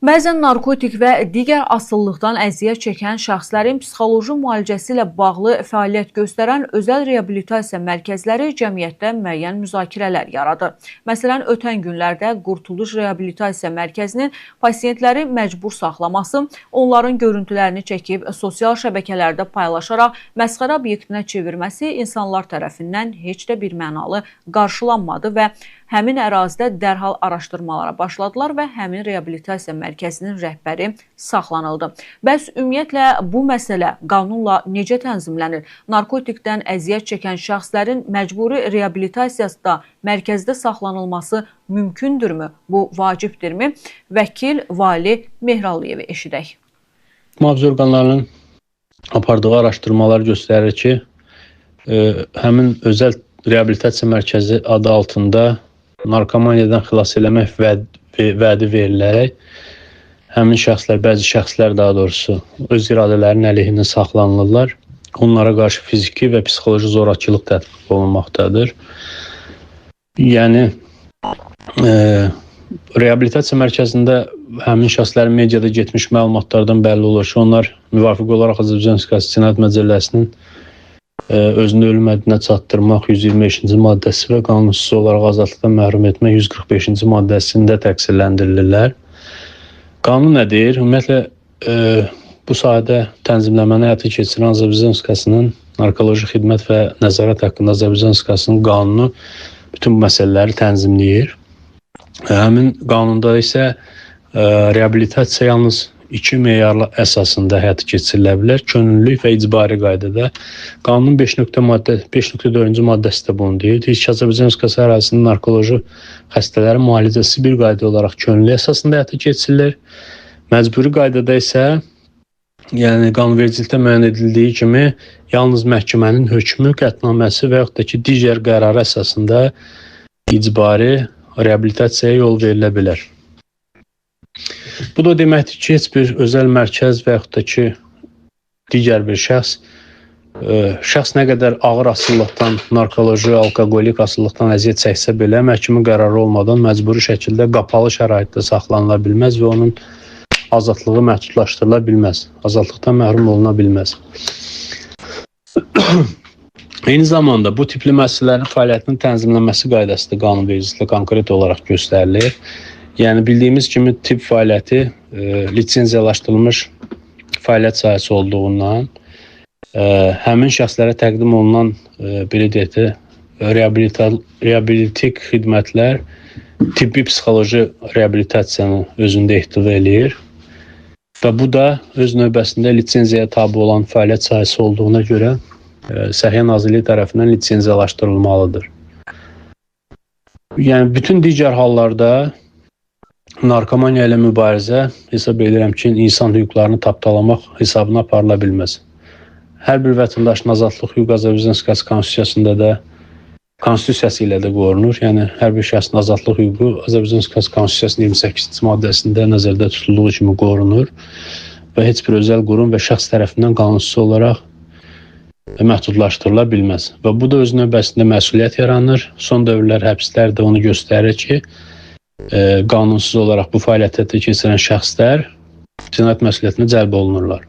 Bəzən narkotik və digər asılılıqdan əziyyət çəkən şəxslərin psixoloji müalicəsi ilə bağlı fəaliyyət göstərən özəl reabilitasiya mərkəzləri cəmiyyətdə müəyyən müzakirələr yaradır. Məsələn, ötən günlərdə Qurtuluş Reabilitasiya Mərkəzinin pasiyentləri məcbur saxlaması, onların görüntülərini çəkib sosial şəbəkələrdə paylaşaraq məsxərə obyektinə çevirməsi insanlar tərəfindən heç də bir mənalı qarşılanmadı və həmin ərazidə dərhal araşdırmalara başladılar və həmin reabilitasiya mərkəzinin rəhbəri saxlanıldı. Bəs ümumiyyətlə bu məsələ qanunla necə tənzimlənir? Narkotikdən əziyyət çəkən şəxslərin məcburi reabilitasiyasında mərkəzdə saxlanılması mümkündürmü? Bu vacibdirmi? Vəkil Vali Mehralıyevi eşidək. Mühafizə orqanlarının apardığı araşdırmalar göstərir ki, həmin özəl reabilitasiya mərkəzi adı altında narkomaniyadan xilas eləmək vədi verilərək həmin şəxslər, bəzi şəxslər daha doğrusu öz iradələrinin əleyhinə saxlanılırlar. Onlara qarşı fiziki və psixoloji zorakılıq tətbiq olunmaqdadır. Yəni, reabilitasiya mərkəzində həmin şəxslərin mediada getmiş məlumatlardan bəlli olur ki, onlar müvafiq olaraq Azərbaycan Respublikası Cinayət Məcəlləsinin özünü ölüm həddinə çatdırmaq 125-ci maddəsi və qanunsuz olaraq azadlıqdan məhrum etmək 145-ci maddəsində təqsirləndirilirlər. Qanun nədir? Ümumiyyətlə, bu sahədə tənzimləməni həyata keçirən Azərbaycan Respublikasının narkoloji xidmət və nəzarət haqqında Azərbaycan Respublikasının qanunu bütün bu məsələləri tənzimləyir. Həmin qanunda isə reabilitasiya yalnız iki meyarlı əsasında həyata keçirilə bilər. Könüllülük və icbari qaydada. Qanunun 5.4-cü maddəsi də bunu deyir. Deyir ki, Azərbaycan Respublikası ərazisinin narkoloji xəstələrin müalicəsi bir qayda olaraq könüllülük əsasında həyata keçirilir. Məcburi qaydada isə, yəni qanunvericilikdə müəyyən edildiyi kimi, yalnız məhkəmənin hökmü, qətnaməsi və yaxud da ki, digər qərarı əsasında icbari reabilitasiyaya yol verilə bilər. Bu da deməkdir ki, heç bir özəl mərkəz və yaxud da ki, digər bir şəxs nə qədər ağır asılılıqdan, narkoloji, alkoqolik asılılıqdan əziyyət çəksə belə, məhkəmə qərarı olmadan məcburi şəkildə qapalı şəraitdə saxlanıla bilməz və onun azadlığı məhdudlaşdırıla bilməz, azadlıqdan məhrum oluna bilməz. Eyni zamanda bu tipli müəssisələrin fəaliyyətinin tənzimlənməsi qaydası da qanunvericiliklə konkret olaraq göstərilir. Yəni, bildiyimiz kimi tip fəaliyyəti lisenziyalaşdırılmış fəaliyyət sahəsi olduğundan həmin şəxslərə təqdim olunan reabilitik xidmətlər tibbi psixoloji reabilitasiyanı özündə ehtiva eləyir və bu da öz növbəsində lisenziyaya tabi olan fəaliyyət sahəsi olduğuna görə Səhiyyə Nazirliyi tərəfindən lisenziyalaşdırılmalıdır. Yəni, bütün digər hallarda narkomaniya ilə mübarizə hesab edirəm ki, insan hüquqlarını tapdalamaq hesabına aparıla bilməz. Hər bir vətəndaşın azadlıq hüququ Azərbaycan Respublikası Konstitusiyasında da, Konstitusiyası ilə də qorunur. Yəni, hər bir şəxsin azadlıq hüququ Azərbaycan Respublikası Konstitusiyasının 28-ci maddəsində nəzərdə tutulduğu kimi qorunur və heç bir özəl qurum və şəxs tərəfindən qanunsuz olaraq məhdudlaşdırıla bilməz. Və bu da öz növbəsində məsuliyyət yaranır. Son dövrlər həbslər də onu göstərir ki, qanunsuz olaraq bu fəaliyyətə keçirən şəxslər cinayət məsuliyyətinə cəlb olunurlar.